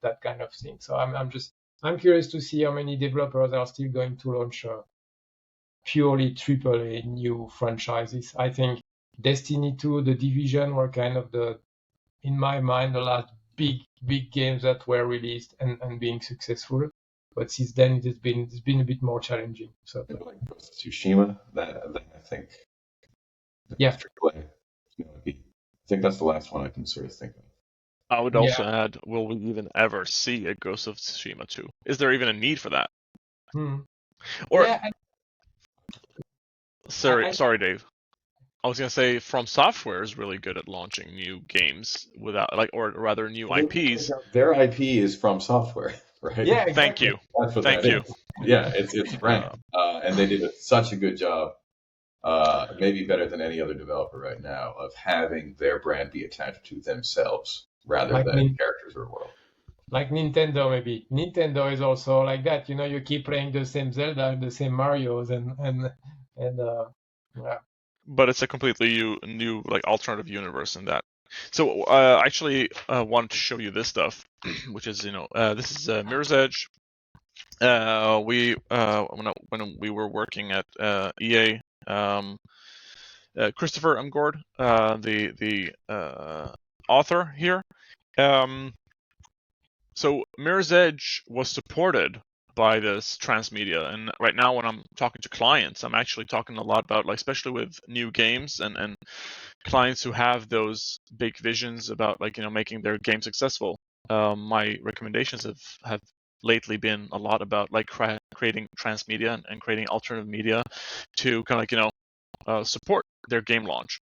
Speaker 2: that kind of thing. So I'm curious to see how many developers are still going to launch purely AAA new franchises. I think Destiny 2, The Division were kind of in my mind, the last big games that were released and being successful. But since then, it's been a bit more challenging. So
Speaker 3: like Tsushima, that I think.
Speaker 2: Yeah.
Speaker 3: AAA. I think that's the last one I can sort of think of.
Speaker 1: I would also add, will we even ever see a Ghost of Tsushima 2? Is there even a need for that? Or sorry, Dave. I was gonna say From Software is really good at launching new games without or rather new IPs.
Speaker 3: Their IP is From Software, right?
Speaker 2: Yeah, exactly.
Speaker 1: Thank you.
Speaker 3: That's what
Speaker 1: Thank
Speaker 3: that
Speaker 1: you.
Speaker 3: is. Yeah, it's brand, and they did such a good job, maybe better than any other developer right now, of having their brand be attached to themselves rather than characters or world.
Speaker 2: Like Nintendo, maybe. Nintendo is also like that. You know, you keep playing the same Zelda, the same Mario's, and yeah.
Speaker 1: But it's a completely new like alternative universe in that. So I actually wanted to show you this stuff, which is this is Mirror's Edge. When we were working at EA, Christopher Umgord, the author here. So Mirror's Edge was supported by this transmedia, and right now when I'm talking to clients, I'm actually talking a lot about, like, especially with new games and clients who have those big visions about, like, making their game successful. My recommendations have lately been a lot about, like, creating transmedia and creating alternative media to kind of like support their game launch,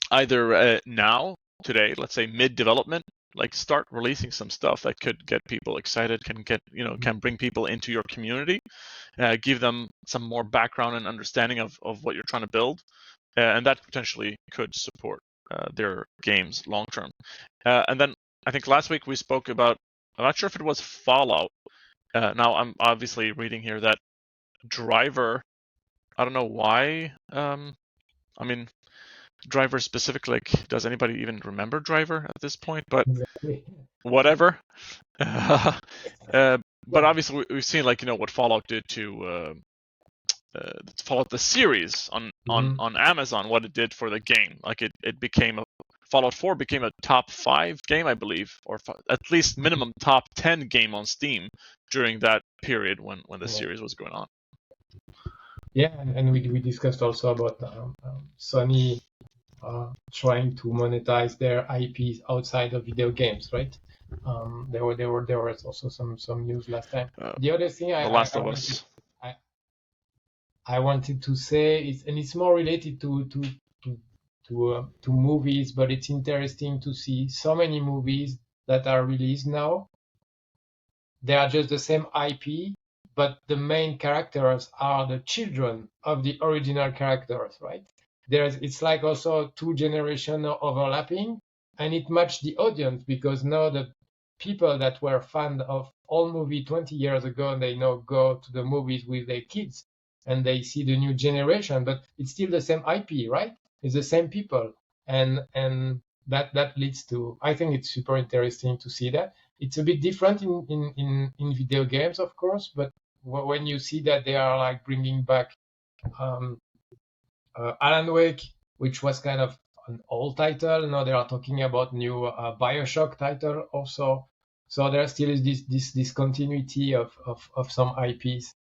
Speaker 1: either now, today, let's say mid-development. Like, start releasing some stuff that could get people excited, can bring people into your community, give them some more background and understanding of what you're trying to build, and that potentially could support their games long term. And then I think last week we spoke about, I'm not sure if it was Fallout. Now I'm obviously reading here that Driver, I don't know why. I mean, Driver specifically, like, does anybody even remember Driver at this point? But whatever. But obviously we've seen, like, what Fallout did to Fallout the series on Amazon, what it did for the game. Like, it became Fallout 4 became a top 5 game, I believe, or at least minimum top 10 game on Steam during that period when the series was going on.
Speaker 2: Yeah, and we discussed also about Sony trying to monetize their IPs outside of video games, right? There was also some news last time. The other thing I wanted to say is, and it's more related to movies, but it's interesting to see so many movies that are released now. They are just the same IP, but the main characters are the children of the original characters, right? It's like also 2 generations overlapping, and it matched the audience, because now the people that were fans of old movie 20 years ago, they now go to the movies with their kids and they see the new generation, but it's still the same IP, right? It's the same people, and that leads to, I think it's super interesting to see that. It's a bit different in video games, of course, but when you see that they are like bringing back Alan Wake, which was kind of an old title, now they are talking about new BioShock title also. So there still is this continuity of some IPs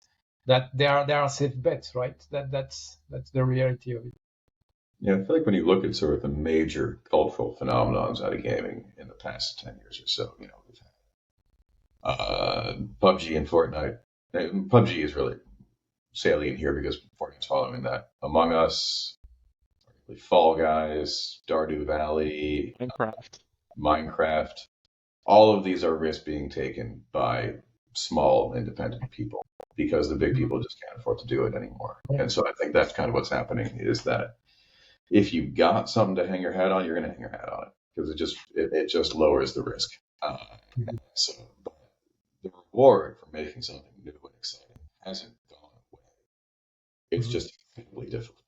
Speaker 2: that they are safe bets, right? That's the reality of it.
Speaker 3: Yeah, I feel like when you look at sort of the major cultural phenomenons out of gaming in the past 10 years or so, we've had PUBG and Fortnite. PUBG is really salient here because Fortnite's following that. Among Us, like Fall Guys, Stardew Valley, Minecraft. All of these are risks being taken by small independent people because the big people just can't afford to do it anymore. And so I think that's kind of what's happening is that if you've got something to hang your hat on, you're going to hang your hat on it because it just lowers the risk. So but the reward for making something new and exciting hasn't gone away. It's just incredibly difficult.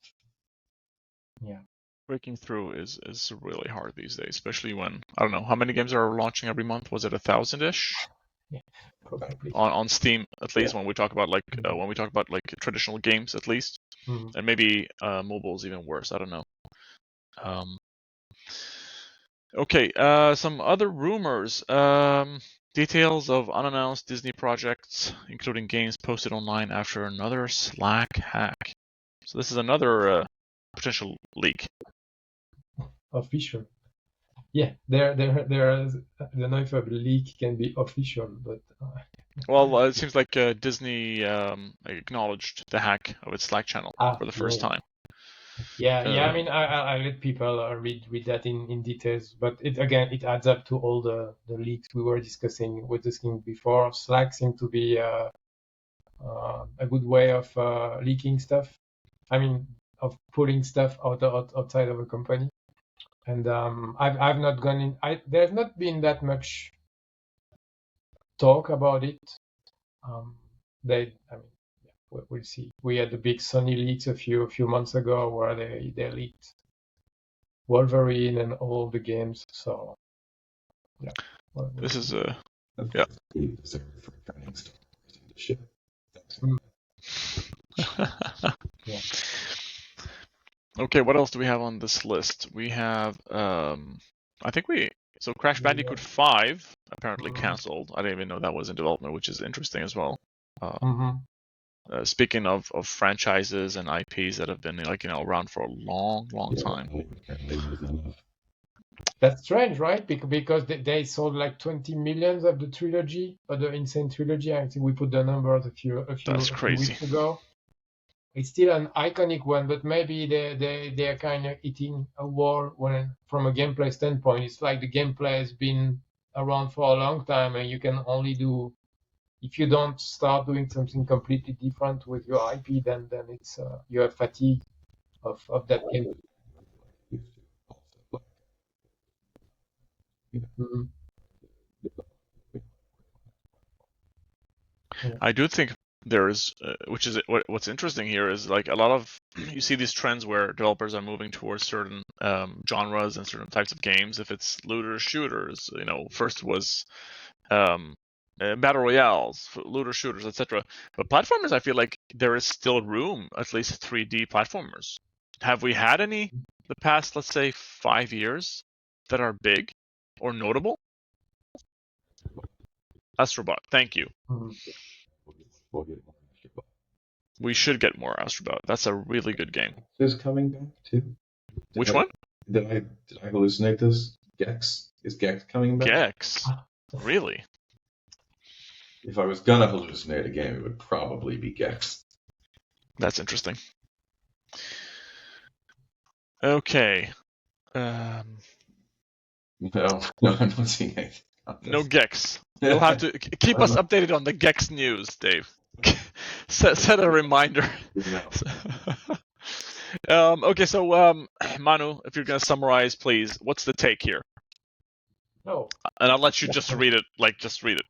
Speaker 2: Yeah.
Speaker 1: Breaking through is really hard these days, especially when, I don't know, how many games are launching every month? Was it 1,000-ish?
Speaker 2: Yeah, probably.
Speaker 1: On Steam, at least, when we talk about like traditional games, at least. And maybe mobile is even worse. I don't know. Okay, some other rumors. Details of unannounced Disney projects, including games posted online after another Slack hack. So this is another potential leak.
Speaker 2: Official. Yeah, there is. I don't know if a leak can be official, but.
Speaker 1: Well, it seems like Disney acknowledged the hack of its Slack channel for the first time.
Speaker 2: Yeah. I mean, I let people read that in details, but it adds up to all the leaks we were discussing before. Slack seemed to be a good way of leaking stuff. I mean, of pulling stuff outside of a company. And I've not gone in. There's not been that much talk about it. We'll see. We had the big Sony leaks a few months ago where they leaked Wolverine and all the games. So yeah.
Speaker 1: This is
Speaker 2: yeah.
Speaker 1: Okay, what else do we have on this list? We have Crash Bandicoot 5 apparently canceled. I didn't even know that was in development, which is interesting as well. Speaking of franchises and IPs that have been around for a long time.
Speaker 2: That's strange, right? Because they sold like 20 million of the trilogy, or the Insane Trilogy. I think we put the numbers a few weeks ago. It's still an iconic one, but maybe they are kind of hitting a wall from a gameplay standpoint. It's like the gameplay has been around for a long time, and you can only do, if you don't start doing something completely different with your IP, then it's you have fatigue of that game.
Speaker 1: I do think there is, what's interesting here is like a lot of, you see these trends where developers are moving towards certain genres and certain types of games. If it's looter shooters, first was battle royales, looter shooters, etc. But platformers, I feel like there is still room, at least 3D platformers. Have we had any the past, let's say, 5 years that are big or notable? Astrobot, thank you. We should get more Astrobot. That's a really good game.
Speaker 3: Is coming back too.
Speaker 1: Which one?
Speaker 3: Did I hallucinate this? Gex? Is Gex coming back?
Speaker 1: Gex? Really?
Speaker 3: If I was gonna hallucinate a game, it would probably be Gex.
Speaker 1: That's interesting. Okay.
Speaker 3: No, I'm not seeing anything.
Speaker 1: No Gex. You'll have to keep us updated on the Gex news, Dave. set a reminder. Okay, so Manu, if you're gonna summarize, please, what's the take here?
Speaker 2: No.
Speaker 1: And I'll let you just read it. Just read it.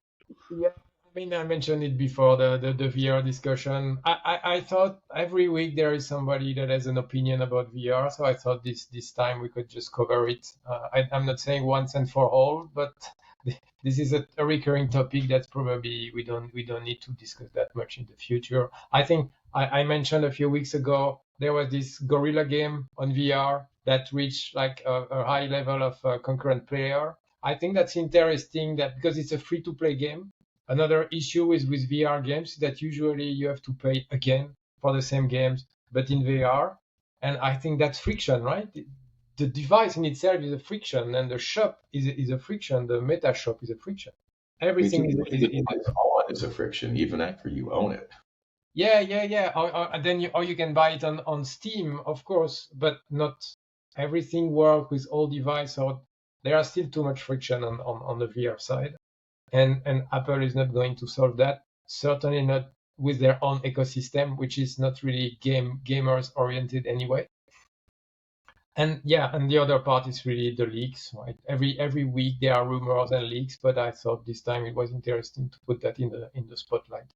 Speaker 2: Yeah, I mean, I mentioned it before the VR discussion. I thought every week there is somebody that has an opinion about VR, so I thought this time we could just cover it. I'm not saying once and for all, but this is a recurring topic that's probably we don't need to discuss that much in the future. I think I mentioned a few weeks ago there was this Gorilla game on VR that reached like a high level of concurrent player. I think that's interesting because it's a free-to-play game. Another issue is with VR games is that usually you have to pay again for the same games, but in VR. And I think that's friction, right? The device in itself is a friction, and the shop is a friction. The meta shop is a friction. Everything
Speaker 3: is a friction, even after you own it.
Speaker 2: Yeah. And then you can buy it on Steam, of course, but not everything works with all devices. So there are still too much friction on the VR side, and Apple is not going to solve that. Certainly not with their own ecosystem, which is not really gamers oriented anyway. And yeah, and the other part is really the leaks, right? Every week there are rumors and leaks, but I thought this time it was interesting to put that in the spotlight,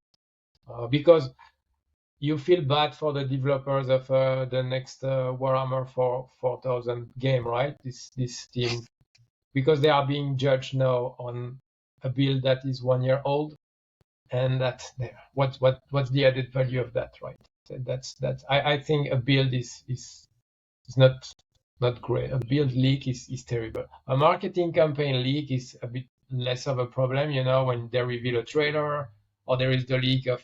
Speaker 2: because you feel bad for the developers of the next Warhammer 4000 game, right? This team, because they are being judged now on a build that is 1 year old, and what's the added value of that, right? That's I think a build is not great. A build leak is terrible. A marketing campaign leak is a bit less of a problem, when they reveal a trailer or there is the leak of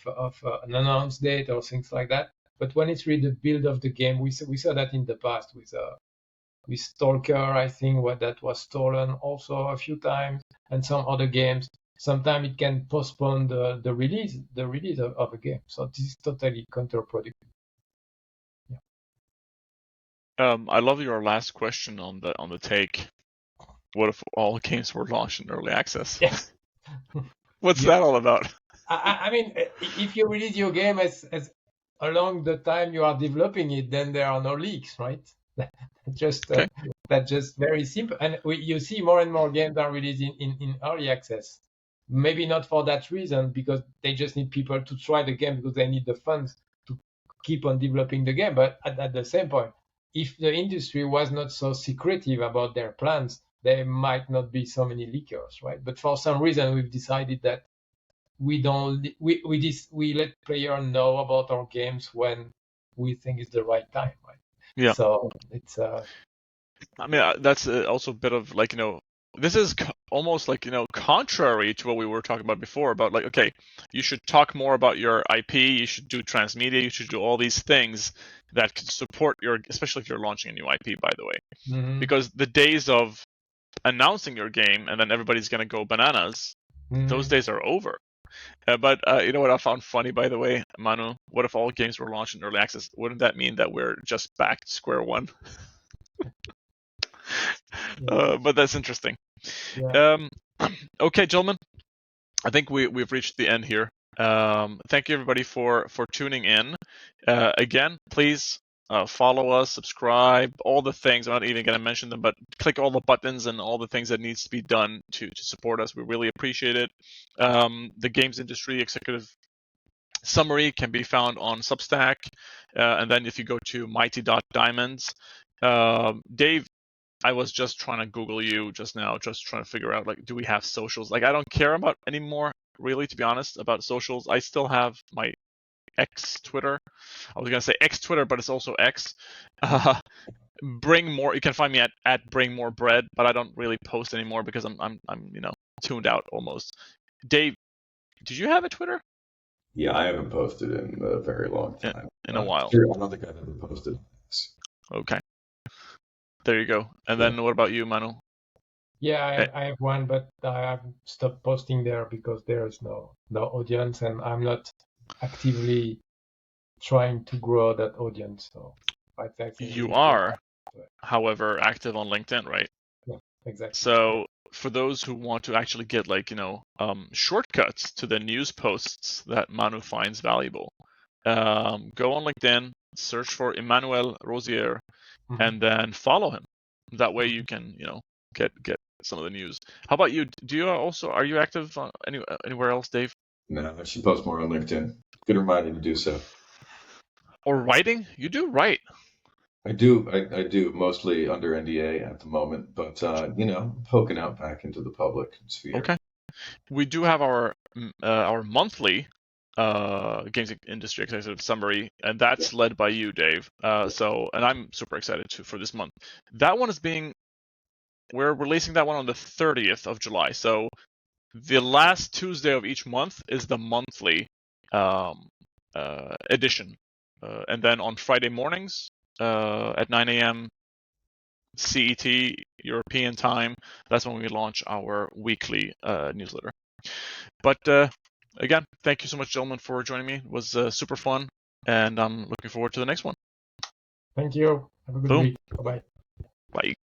Speaker 2: an announced date or things like that. But when it's really the build of the game, we saw that in the past with Stalker, I think, what that was stolen also a few times, and some other games. Sometimes it can postpone the release of a game. So this is totally counterproductive.
Speaker 1: I love your last question on the take. What if all games were launched in early access?
Speaker 2: Yes.
Speaker 1: What's that all about?
Speaker 2: I mean, if you release your game as along the time you are developing it, then there are no leaks, right?
Speaker 1: Okay.
Speaker 2: That's just very simple. And you see more and more games are released in early access. Maybe not for that reason, because they just need people to try the game because they need the funds to keep on developing the game. But at the same point, if the industry was not so secretive about their plans, there might not be so many leakers, right? But for some reason, we've decided that we let player know about our games when we think it's the right time, right?
Speaker 1: Yeah.
Speaker 2: So it's
Speaker 1: I mean, that's also a bit of like, this is almost like, contrary to what we were talking about before about like, okay, you should talk more about your IP, you should do transmedia, you should do all these things that can support especially if you're launching a new IP, by the way, because the days of announcing your game and then everybody's going to go bananas, those days are over. But you know what I found funny, by the way, Manu? What if all games were launched in early access? Wouldn't that mean that we're just back to square one? But that's interesting.
Speaker 2: Yeah.
Speaker 1: Okay, gentlemen, I think we've reached the end here. Thank you everybody for tuning in. Again, please follow us, subscribe, all the things. I'm not even going to mention them, but click all the buttons and all the things that needs to be done to support us. We really appreciate it. The games industry executive summary can be found on Substack, and then if you go to mighty.diamonds, Dave, I was just trying to Google you just now, just trying to figure out, like, do we have socials? Like, I don't care about anymore, really, to be honest, about socials. I still have my X Twitter. I was gonna say X Twitter, but it's also X. Bring more. You can find me at Bring More Bread, but I don't really post anymore because I'm tuned out almost. Dave, did you have a Twitter?
Speaker 3: Yeah, I haven't posted in a very long time.
Speaker 1: In a while.
Speaker 3: Sure, I don't think I've ever posted.
Speaker 1: Okay. There you go. And then what about you, Manu?
Speaker 2: Yeah, I have one, but I have stopped posting there because there is no audience, and I'm not actively trying to grow that audience. So I think
Speaker 1: you are, however, active on LinkedIn, right?
Speaker 2: Yeah, exactly.
Speaker 1: So for those who want to actually get shortcuts to the news posts that Manu finds valuable, go on LinkedIn, search for Emmanuel Rosier, and then follow him. That way you can get some of the news. How about you? Are you active on anywhere else, Dave?
Speaker 3: No, I should post more on LinkedIn. Good reminder to do so.
Speaker 1: Or writing? You do write.
Speaker 3: I do mostly under NDA at the moment, but poking out back into the public sphere.
Speaker 1: Okay. We do have our monthly games industry executive summary, and that's led by you, Dave. And I'm super excited for this month. That one we're releasing that one on the 30th of July. So the last Tuesday of each month is the monthly edition, and then on Friday mornings at 9 a.m. CET European time, that's when we launch our weekly newsletter. But again, thank you so much, gentlemen, for joining me. It was super fun, and I'm looking forward to the next one.
Speaker 2: Thank you. Have a good
Speaker 1: Boom.
Speaker 2: week. Bye-bye.
Speaker 1: Bye.